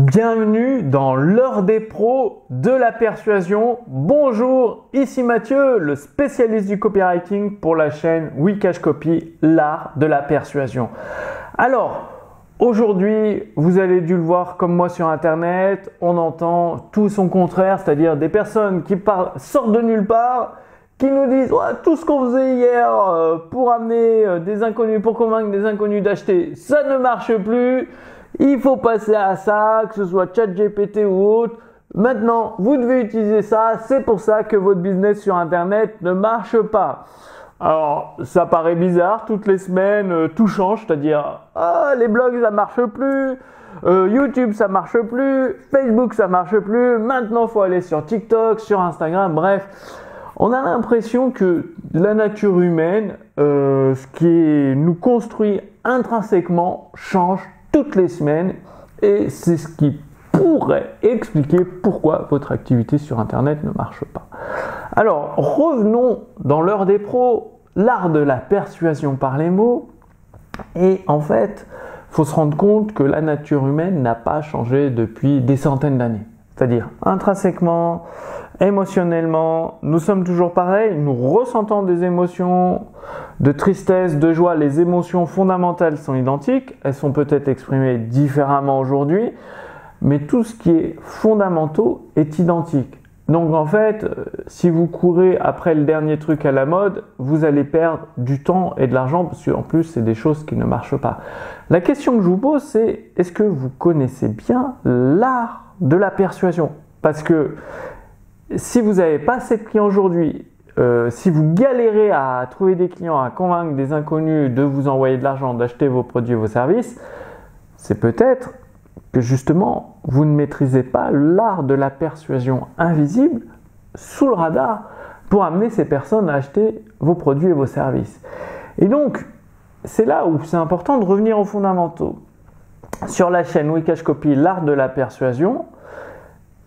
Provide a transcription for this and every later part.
Bienvenue dans l'heure des pros de la persuasion. Bonjour, ici Mathieu, le spécialiste du copywriting pour la chaîne Wikashcopy, l'art de la persuasion. Alors, aujourd'hui, vous avez dû le voir comme moi sur internet, on entend tout son contraire, c'est-à-dire des personnes qui sortent de nulle part, qui nous disent tout ce qu'on faisait hier pour amener des inconnus, pour convaincre des inconnus d'acheter, ça ne marche plus. Il faut passer à ça, que ce soit ChatGPT ou autre. Maintenant, vous devez utiliser ça. C'est pour ça que votre business sur Internet ne marche pas. Alors, ça paraît bizarre. Toutes les semaines, tout change. C'est-à-dire, les blogs, ça marche plus. YouTube, ça marche plus. Facebook, ça marche plus. Maintenant, il faut aller sur TikTok, sur Instagram. Bref, on a l'impression que la nature humaine, ce qui nous construit intrinsèquement, change toutes les semaines, et c'est ce qui pourrait expliquer pourquoi votre activité sur Internet ne marche pas. Alors, revenons dans l'heure des pros, l'art de la persuasion par les mots. Et en fait, il faut se rendre compte que la nature humaine n'a pas changé depuis des centaines d'années. C'est-à-dire intrinsèquement, émotionnellement, nous sommes toujours pareils, nous ressentons des émotions de tristesse, de joie. Les émotions fondamentales sont identiques, elles sont peut-être exprimées différemment aujourd'hui, mais tout ce qui est fondamental est identique. Donc en fait, si vous courez après le dernier truc à la mode, vous allez perdre du temps et de l'argent, parce qu'en plus, c'est des choses qui ne marchent pas. La question que je vous pose, c'est est-ce que vous connaissez bien l'art de la persuasion? Parce que si vous n'avez pas assez de clients aujourd'hui, si vous galérez à trouver des clients, à convaincre des inconnus de vous envoyer de l'argent, d'acheter vos produits et vos services, c'est peut-être que justement, vous ne maîtrisez pas l'art de la persuasion invisible sous le radar pour amener ces personnes à acheter vos produits et vos services. Et donc, c'est là où c'est important de revenir aux fondamentaux. Sur la chaîne Wikashcopy, l'art de la persuasion,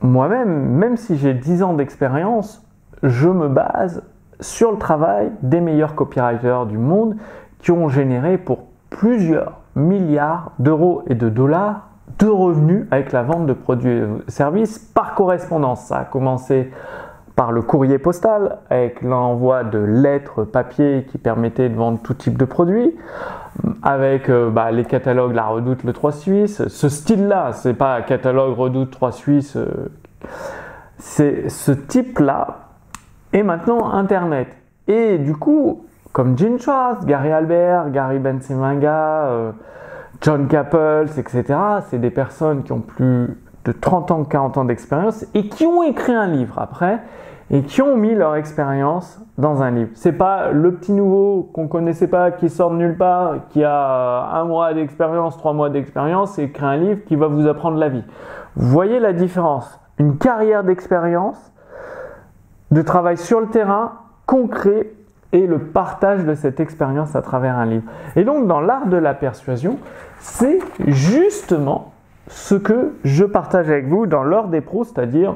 moi-même, même si j'ai 10 ans d'expérience, je me base sur le travail des meilleurs copywriters du monde qui ont généré pour plusieurs milliards d'euros et de dollars de revenus avec la vente de produits et services par correspondance. Ça a commencé par le courrier postal avec l'envoi de lettres papier qui permettait de vendre tout type de produits, avec les catalogues La Redoute, le 3 Suisse, ce style-là, c'est pas catalogue Redoute 3 Suisse, c'est ce type-là, et maintenant Internet. Et du coup, comme Gene Schwartz, Gary Albert, Gary Bencivenga, John Capels, etc., c'est des personnes qui ont plus de 30 ans, 40 ans d'expérience et qui ont écrit un livre après et qui ont mis leur expérience dans un livre. C'est pas le petit nouveau qu'on connaissait pas, qui sort de nulle part, qui a 1 mois d'expérience, 3 mois d'expérience et écrit un livre qui va vous apprendre la vie. Vous voyez la différence? Une carrière d'expérience, de travail sur le terrain, concret, et le partage de cette expérience à travers un livre. Et donc, dans l'art de la persuasion, c'est justement ce que je partage avec vous dans l'heure des pros, c'est-à-dire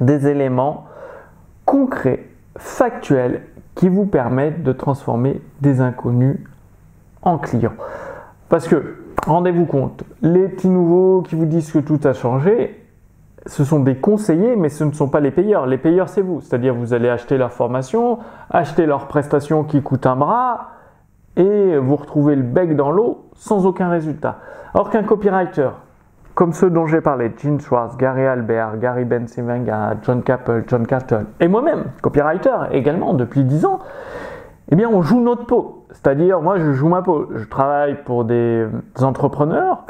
des éléments concrets, factuels, qui vous permettent de transformer des inconnus en clients. Parce que, rendez-vous compte, les petits nouveaux qui vous disent que tout a changé, ce sont des conseillers, mais ce ne sont pas les payeurs. Les payeurs, c'est vous. C'est-à-dire, vous allez acheter leur formation, acheter leurs prestations qui coûtent un bras, et vous retrouvez le bec dans l'eau sans aucun résultat. Alors qu'un copywriter, comme ceux dont j'ai parlé, Gene Schwartz, Gary Albert, Gary Bencivenga, John Capel, John Carter, et moi-même, copywriter également depuis 10 ans, eh bien, on joue notre peau. C'est-à-dire, moi, je joue ma peau. Je travaille pour des entrepreneurs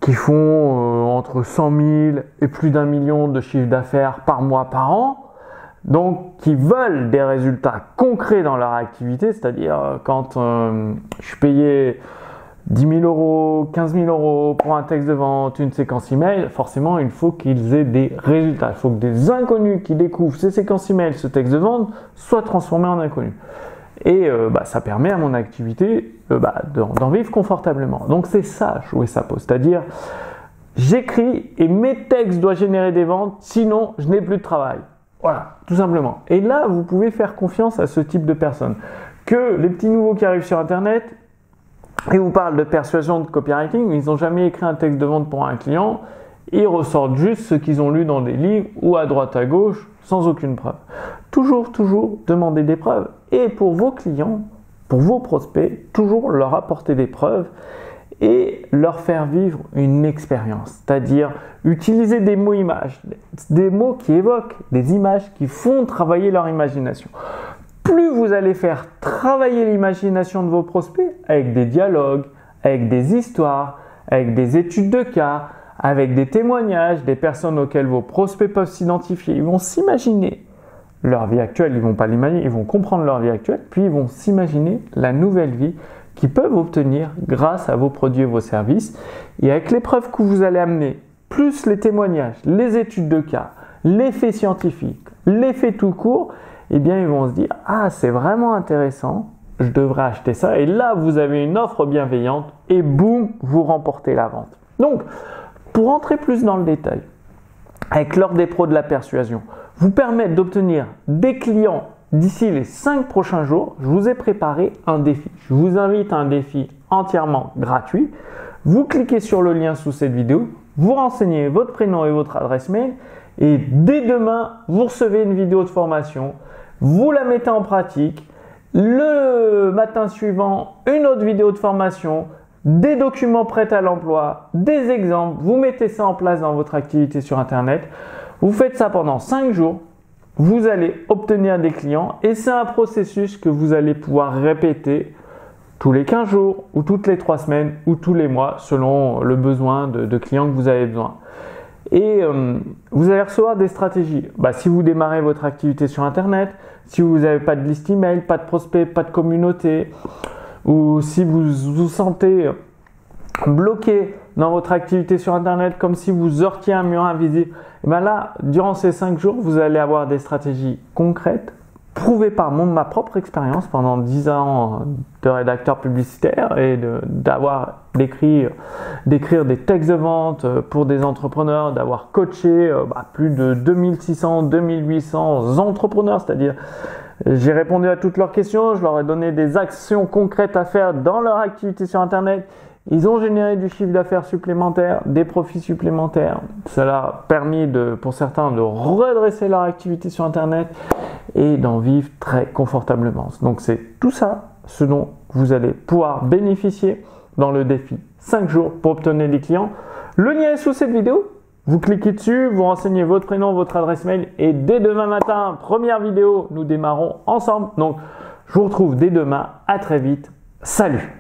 qui font entre 100 000 et plus d'1 million de chiffre d'affaires par mois, par an, donc qui veulent des résultats concrets dans leur activité, c'est-à-dire quand je suis payé 10 000 euros, 15 000 euros pour un texte de vente, une séquence email, forcément il faut qu'ils aient des résultats. Il faut que des inconnus qui découvrent ces séquences email, ce texte de vente, soient transformés en inconnus. Et ça permet à mon activité d'en vivre confortablement. Donc c'est ça, jouer sa peau. C'est-à-dire, j'écris et mes textes doivent générer des ventes, sinon je n'ai plus de travail. Voilà, tout simplement. Et là, vous pouvez faire confiance à ce type de personnes. Que les petits nouveaux qui arrivent sur Internet, ils vous parlent de persuasion, de copywriting, mais ils n'ont jamais écrit un texte de vente pour un client. Ils ressortent juste ce qu'ils ont lu dans des livres ou à droite à gauche sans aucune preuve. Toujours demander des preuves. Et pour vos clients, pour vos prospects, toujours leur apporter des preuves et leur faire vivre une expérience. C'est-à-dire utiliser des mots images, des mots qui évoquent, des images qui font travailler leur imagination. Plus vous allez faire travailler l'imagination de vos prospects avec des dialogues, avec des histoires, avec des études de cas, avec des témoignages, des personnes auxquelles vos prospects peuvent s'identifier. Ils vont s'imaginer leur vie actuelle, ils ne vont pas l'imaginer, ils vont comprendre leur vie actuelle, puis ils vont s'imaginer la nouvelle vie qu'ils peuvent obtenir grâce à vos produits et vos services. Et avec les preuves que vous allez amener, plus les témoignages, les études de cas, les faits scientifiques, les faits tout court, eh bien ils vont se dire « Ah, c'est vraiment intéressant, je devrais acheter ça. » Et là, vous avez une offre bienveillante et boum, vous remportez la vente. Donc, pour entrer plus dans le détail, avec l'ordre des pros de la persuasion, vous permettre d'obtenir des clients d'ici les 5 prochains jours, je vous ai préparé un défi. Je vous invite à un défi entièrement gratuit. Vous cliquez sur le lien sous cette vidéo, vous renseignez votre prénom et votre adresse mail et dès demain, vous recevez une vidéo de formation, vous la mettez en pratique. Le matin suivant, une autre vidéo de formation, des documents prêts à l'emploi, des exemples, vous mettez ça en place dans votre activité sur Internet. Vous faites ça pendant 5 jours, vous allez obtenir des clients et c'est un processus que vous allez pouvoir répéter tous les 15 jours ou toutes les 3 semaines ou tous les mois selon le besoin de clients que vous avez besoin. Et vous allez recevoir des stratégies. Si vous démarrez votre activité sur Internet, si vous n'avez pas de liste email, pas de prospects, pas de communauté, ou si vous vous sentez bloqué dans votre activité sur Internet comme si vous heurtiez un mur invisible, et bien là, durant ces 5 jours, vous allez avoir des stratégies concrètes, prouvées par ma propre expérience pendant 10 ans de rédacteur publicitaire et d'écrire des textes de vente pour des entrepreneurs, d'avoir coaché plus de 2600, 2800 entrepreneurs, c'est-à-dire j'ai répondu à toutes leurs questions, je leur ai donné des actions concrètes à faire dans leur activité sur Internet. Ils ont généré du chiffre d'affaires supplémentaire, des profits supplémentaires. Cela a permis pour certains de redresser leur activité sur Internet et d'en vivre très confortablement. Donc c'est tout ça ce dont vous allez pouvoir bénéficier dans le défi 5 jours pour obtenir des clients. Le lien est sous cette vidéo. Vous cliquez dessus, vous renseignez votre prénom, votre adresse mail et dès demain matin, première vidéo, nous démarrons ensemble. Donc je vous retrouve dès demain. À très vite. Salut!